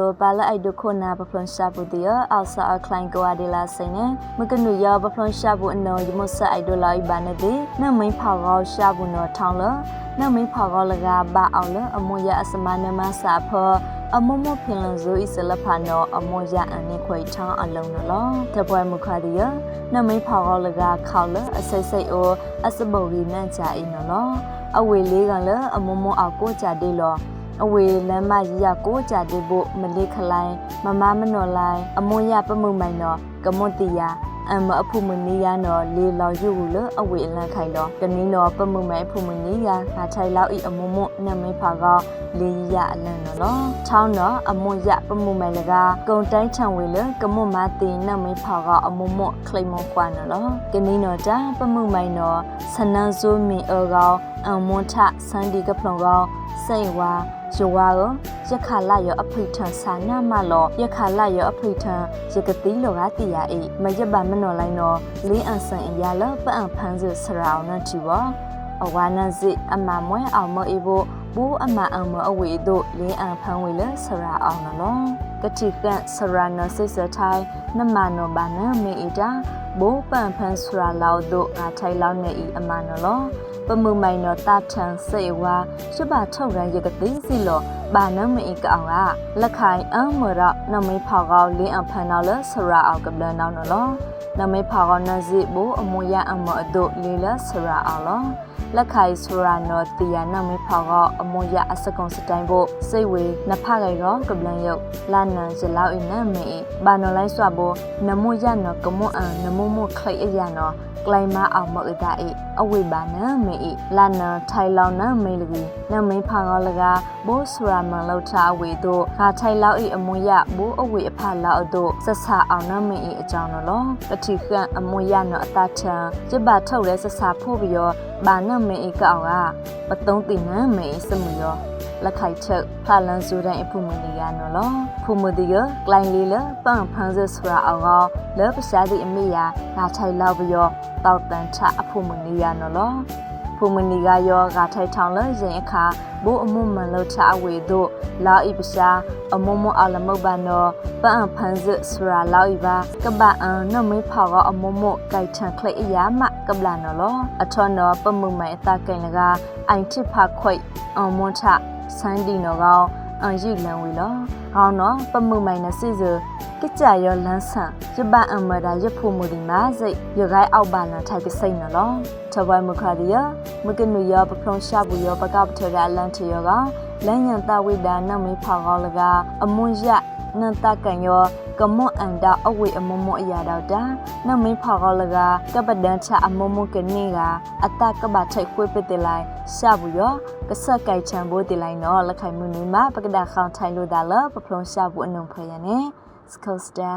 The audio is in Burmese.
lo bala ai do khona paplon shabu dia alsa a client go adela sine mukanu ya paplon shabu no yimo sa ai do lai ba ne de na main pha go shabu no thong lo na main pha go la ga ba aw lo amo ya asma ne ma sa pho amomo phin lo zo isala pha no amo ya an ne khoi thang along no lo the boy mukha dia na main pha go la ga khaw lo asai sai o asabo gi nan cha ai no lo awe le ga lo amomo a ko cha de loအဝေလမ်းမကြီးရကိုကြတဲ့ဖို့မလေးခလိုင်းမမမနော်လိုင်းအမွန်ရပမှုမိုင်နော်ကမွန်တီယာအမအဖုမနီယာနော်လေလော်ယူလအဝေလမ်းခိုင်တော့ကနင်းနော်ပမှုမိုင်ဖုမနီယာငါထိုင်လောက်ဤအမွန်မနမင်းဖာကလေရအလန်နော်ချောင်းနော်အမွန်ရပမှုမိုင်လကကုံတိုင်းချံဝေလကမွန်မတင်နမင်းဖာကအမွန်မခလိမွန်ကွာနော်ကနင်းနော်တာပမှုမိုင်နော်ဆနန်းဇိုမင်အောကောင်အမွန်ထစန်ဒီကဖလုံကောင်စိတ်ဝါယောဝါရခါလာရောအဖိထန်စာနာမလောရခါလာရောအဖိထန်ရကတိလောကတိယာအေမရပါမနော်လိုက်နော်လင်းအန်ဆန်အရာလပအန်ဖန်းစစရာအောင်နဲ့တီဝအဝါနစီအမမွဲအောင်မအေဖို့ဘူအမအမအဝေတို့လင်းအန်ဖန်းဝေလစရာအောင်နော်ကတိကန်စရာနစိစထိုင်းနမနောဘာနမေအတာဘူပန်ဖန်းစရာလောက်တို့ငါထိုင်လောက်နေဤအမနော်လောပမှုမိုင်နော်တာထန်စေဝါရှဘထုတ်ရရကတိစီလောဘာနမအီကောင်ကလက်ခိုင်အမရနမေဖောက်ကောင်းလင်းအဖန်နော်လဆရာအောင်ကပလန်နော်နော်နမေဖောက်ကောင်းနစီဘူအမွေရအမအတို့လေးလဆရာအောင်လောလက်ခိုင်ဆရာနော်တီယာနမေဖောက်ကောင်းအမွေရအစကုံစတိုင်းဖို့စိတ်ဝေနဖခိုင်ကောကပလန်ယုတ်လာနန်ရလောက်အင်းနမေဘာနော်လိုက်စွာဘောနမွရနော်ကမွန်အန်နမမခိုင်အရနော်ကလိုင်မအောင်မအဒါအေအဝိဘာနမေအေလာနထိုင်လောင်နမေလကြီးနမိဖာကောလကဘိုးဆရာမန်လောက်ချအဝေတို့ခါထိုင်လောက်အေအမွန်ရဘိုးအဝေအဖလောက်တို့ဆက်ဆာအောင်နမေအေအကြောင်းနော်တတိခန့်အမွန်ရနော်အတာချံရဘထုတ်လဲဆက်ဆာဖို့ပြီးရောဘာနမေအေကောင်ကပတုံးတင်နမေစမှုရောလက်ခိုက်ချက်ဖလန်စုတိုင်းအဖို့မနီရနော်လောဖုမဒီကကလိုင်းလေးလပန့်ဖန်းစဆရာအောင်လောပရှာဒီအမေယာငါထိုင်လောက်ပြီးရောတောက်တန်ချအဖို့မနီရနော်လောဖုမနီကရောငါထိုင်ထောင်လဲရင်အခါဘိုးအမွန်မန်လို့ချအဝေတို့လာဤပရှာအမွန်မအလမုတ်ဘာနော်ပန့်ဖန်းစဆရာလောက်ဤပါကပအန်နမေဖောက်ကအမွန်မကိုက်ထန်ခလိအယာမကပလာနော်လောအထွန်းနော်ပမှုမိုင်အတကင်လကအိုင်ချစ်ဖခွိအမွန်ချစန်ဒီနော်ကောင်အန်ရီလန်ဝီလောဟောင်းနော်ပမှုမိုင်နစီစကကြရောလန်းဆန်ရပအမဒါရဖို့မူဒီမာစိတ်ရခိုင်အောက်ပါလန်ထိုက်ကစိတ်နော်လောထဘွိုင်းမခါဒီယမကနူရပဖုံရှာဘူးရောပကပထရလန်ထရောကလန်ယန်တဝိဒါနမေဖောက်ကောလကအမွန်ရနန်တကန်ရောကမွန်အန်တာအဝေအမမအရာတော့တာနမေဖောက်ကောလကကပဒန်ချအမမကနေကအတကပထိုက်ခွေးပစ်တယ်လိုက်ရှာဘူးရောကဆက်ကင်ချံဘိုးတယ်လိုက်နော်လက်ခိုင်မှုနေမှာပကဒါခေါင်ထိုင်လို့ဒါလပဖုံရှာဘူးအနုံဖရနေစကောစတာ